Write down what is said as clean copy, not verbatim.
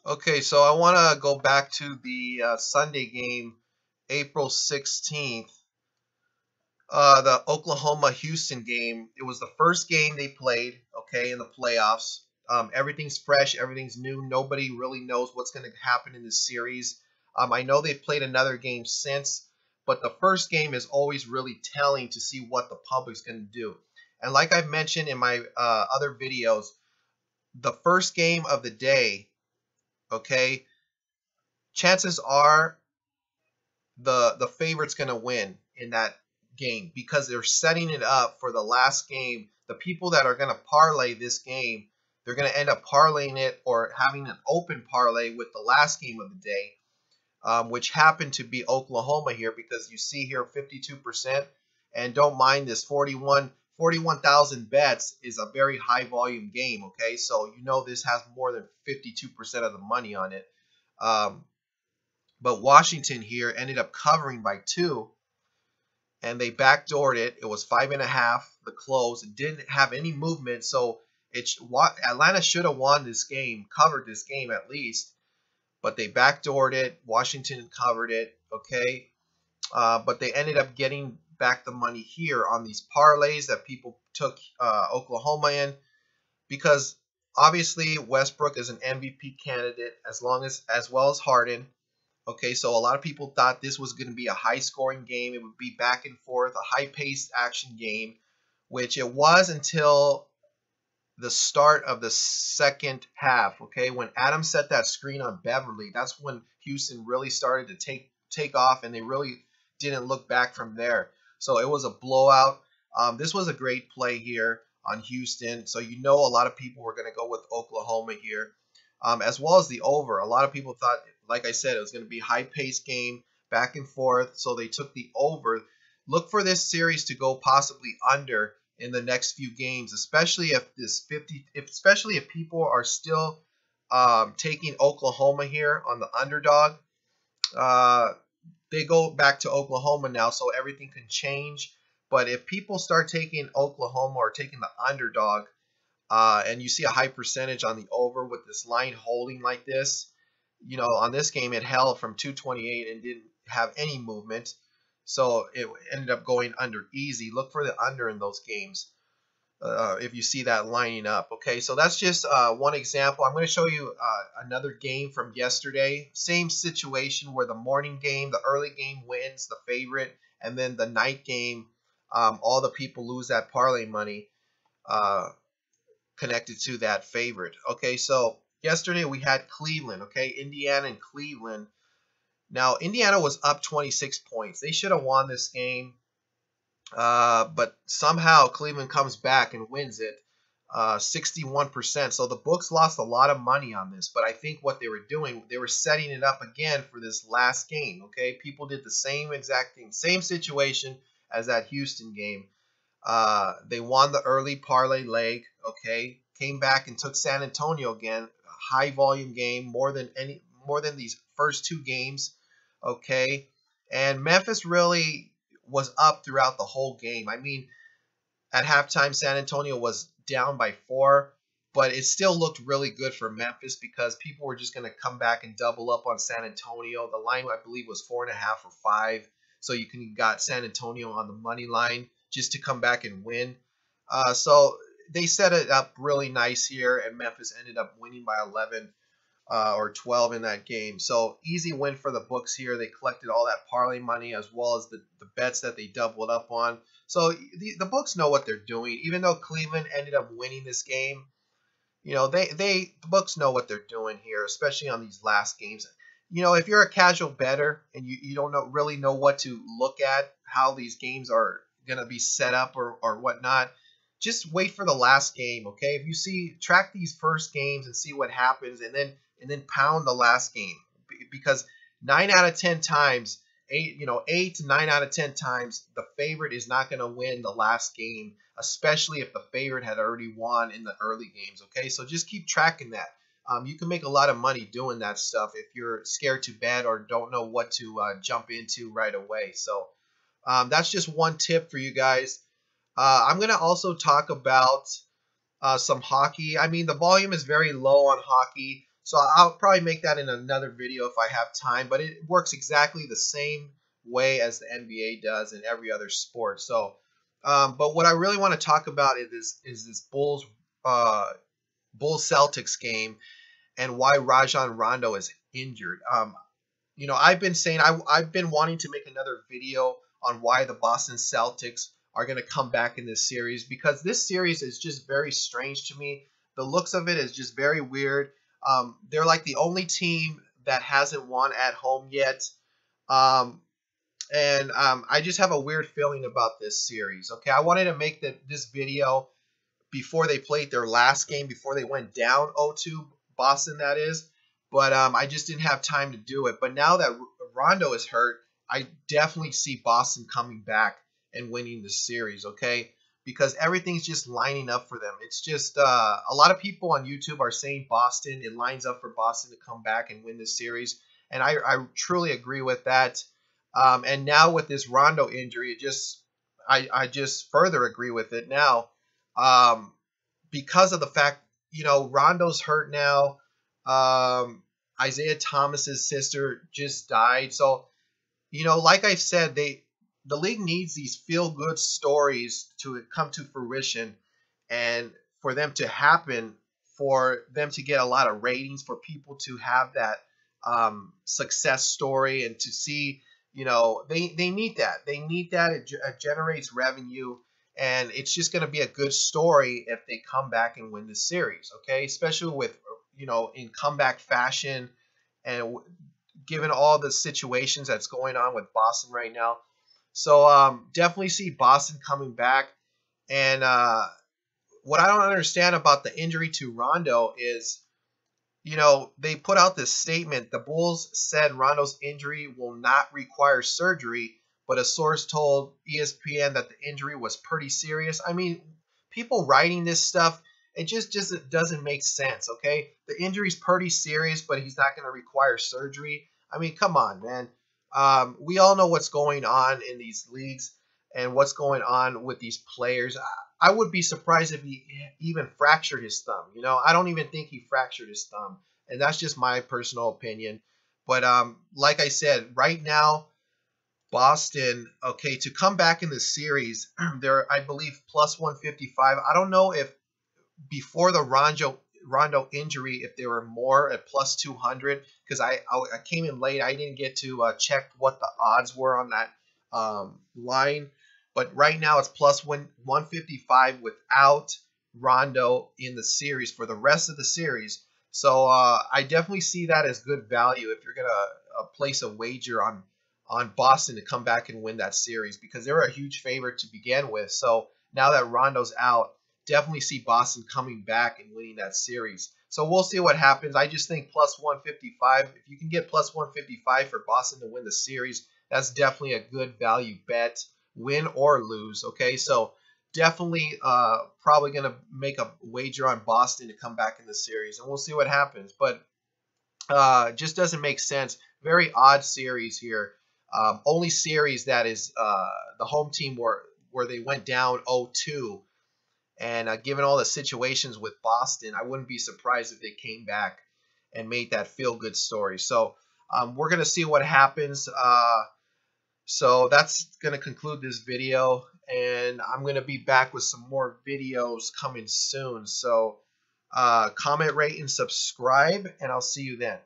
Okay, so I want to go back to the Sunday game, April 16th, the Oklahoma-Houston game. It was the first game they played, okay, in the playoffs. Everything's fresh, everything's new. Nobody really knows what's going to happen in this series. I know they've played another game since, but the first game is always really telling to see what the public's going to do. And like I've mentioned in my other videos, the first game of the day, okay, chances are the favorite's going to win in that game because they're setting it up for the last game. The people that are going to parlay this game, they're going to end up parlaying it or having an open parlay with the last game of the day, which happened to be Oklahoma here because you see here 52%. And don't mind this 41,000 bets is a very high volume game. Okay, so you know this has more than 52% of the money on it. But Washington here ended up covering by 2, and they backdoored it. It was 5.5, the close. It didn't have any movement, so Atlanta should have won this game, covered this game at least, but they backdoored it. Washington covered it, okay? But they ended up getting back the money here on these parlays that people took Oklahoma in because obviously Westbrook is an MVP candidate as well as Harden. Okay, so a lot of people thought this was going to be a high-scoring game. It would be back and forth, a high-paced action game, which it was until the start of the second half. Okay, when Adam set that screen on Beverly, that's when Houston really started to take off, and they really didn't look back from there. So it was a blowout. This was a great play here on Houston. So you know a lot of people were going to go with Oklahoma here. As well as the over. A lot of people thought, like I said, it was going to be a high-paced game, back and forth, so they took the over. Look for this series to go possibly under in the next few games, especially if people are still taking Oklahoma here on the underdog. They go back to Oklahoma now, so everything can change. But if people start taking Oklahoma or taking the underdog, and you see a high percentage on the over with this line holding like this. You know, on this game, it held from 228 and didn't have any movement. So it ended up going under easy. Look for the under in those games if you see that lining up. Okay, so that's just one example. I'm going to show you another game from yesterday. Same situation where the morning game, the early game wins, the favorite, and then the night game, all the people lose that parlay money. Connected to that favorite. Okay, so yesterday we had Cleveland, okay, Indiana and Cleveland. Now, Indiana was up 26 points. They should have won this game, but somehow Cleveland comes back and wins it 61%. So the books lost a lot of money on this, but I think what they were doing, they were setting it up again for this last game, okay? People did the same exact thing, same situation as that Houston game. They won the early parlay leg, okay? Came back and took San Antonio again. A high volume game, more than these first 2 games, okay? And Memphis really was up throughout the whole game. I mean, at halftime, San Antonio was down by 4, but it still looked really good for Memphis because people were just going to come back and double up on San Antonio. The line, I believe, was 4.5 or 5, so you got San Antonio on the money line just to come back and win. So they set it up really nice here, and Memphis ended up winning by 11 or 12 in that game. So easy win for the books here. They collected all that parlay money as well as the bets that they doubled up on. So the books know what they're doing. Even though Cleveland ended up winning this game, you know, the books know what they're doing here, especially on these last games. You know, if you're a casual bettor and you don't really know what to look at, how these games are going to be set up or whatnot, just wait for the last game, okay? If you track these first games and see what happens, and then pound the last game, because 9 out of 10 times, 8 to 9 out of 10 times, the favorite is not going to win the last game, especially if the favorite had already won in the early games, okay? So just keep tracking that. You can make a lot of money doing that stuff if you're scared to bet or don't know what to jump into right away. So that's just one tip for you guys. I'm going to also talk about some hockey. I mean, the volume is very low on hockey, So I'll probably make that in another video if I have time, but it works exactly the same way as the NBA does in every other sport. So, but what I really want to talk about is this Bulls Celtics game and why Rajon Rondo is injured. I've been saying I've been wanting to make another video on why the Boston Celtics are going to come back in this series, because this series is just very strange to me. The looks of it is just very weird. They're like the only team that hasn't won at home yet. And I just have a weird feeling about this series. Okay, I wanted to make this video before they played their last game, before they went down 0-2, Boston that is. But I just didn't have time to do it. But now that Rondo is hurt, I definitely see Boston coming back and winning the series, okay? Because everything's just lining up for them. It's just a lot of people on YouTube are saying Boston. It lines up for Boston to come back and win this series. And I truly agree with that. And now with this Rondo injury, I just further agree with it now. Because of the fact, Rondo's hurt now. Isaiah Thomas's sister just died. So, like I said, the league needs these feel-good stories to come to fruition and for them to happen, for them to get a lot of ratings, for people to have that success story and to see, they need that. They need that. It generates revenue. And it's just going to be a good story if they come back and win the series, okay? Especially with, in comeback fashion and given all the situations that's going on with Boston right now. So definitely see Boston coming back. And what I don't understand about the injury to Rondo is, they put out this statement. The Bulls said Rondo's injury will not require surgery, but a source told ESPN that the injury was pretty serious. I mean, people writing this stuff, it just doesn't make sense, okay? The injury's pretty serious, but he's not going to require surgery. I mean, come on, man. We all know what's going on in these leagues and what's going on with these players. I would be surprised if he even fractured his thumb. I don't even think he fractured his thumb. And that's just my personal opinion. But like I said, right now, Boston, okay, to come back in the series, they're, I believe, plus 155. I don't know if before the Rondo injury, if they were more at plus 200, because I came in late. I didn't get to check what the odds were on that line. But right now it's plus 155 without Rondo in the series for the rest of the series. So I definitely see that as good value if you're going to place a wager on Boston to come back and win that series, because they were a huge favorite to begin with. So now that Rondo's out, definitely see Boston coming back and winning that series. So we'll see what happens. I just think plus 155, if you can get plus 155 for Boston to win the series, that's definitely a good value bet, win or lose, okay? So definitely probably going to make a wager on Boston to come back in the series, and we'll see what happens. But just doesn't make sense. Very odd series here. Only series that is the home team where they went down 0-2. And given all the situations with Boston, I wouldn't be surprised if they came back and made that feel-good story. So we're going to see what happens. So that's going to conclude this video. And I'm going to be back with some more videos coming soon. So comment, rate, and subscribe. And I'll see you then.